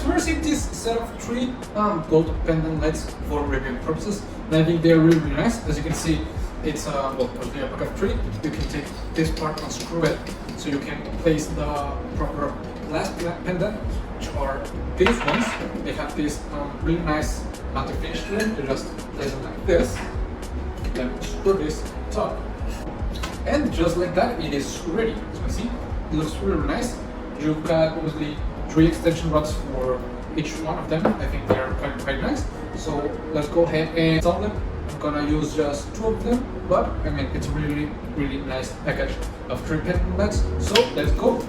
guys, we received this set of 3 gold pendant lights for review purposes, and I think they're really nice. As you can see, it's well, a pack of 3. You can take this part and screw it, so you can place the proper glass pendant, which are these ones. They have this really nice matte finish to them. You just place them like this, then screw this top, and just like that, it is ready. As you can see, it looks really nice. You've got obviously 3 extension rods for each one of them. I think they are quite nice. So let's go ahead and install them. I'm gonna use just 2 of them, but I mean it's really nice package of 3 pendant lights. So let's go.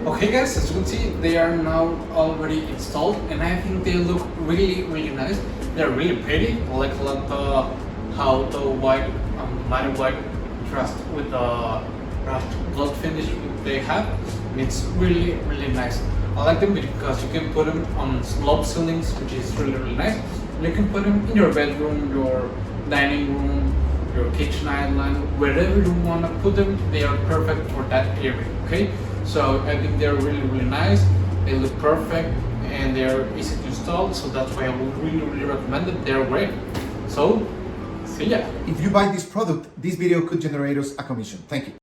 Okay guys, as you can see, they are now already installed, and I think they look really nice. They're really pretty. I like a lot how the white, matte white contrast with the rust gold finish they have. And it's really nice. I like them because you can put them on slope ceilings, which is really nice. And you can put them in your bedroom, your dining room, your kitchen island, wherever you want to put them. They are perfect for that area. Okay. So I think they're really nice. They look perfect and they're easy to install. So that's why I would really recommend it. They're great. So see ya. If you buy this product, this video could generate us a commission. Thank you.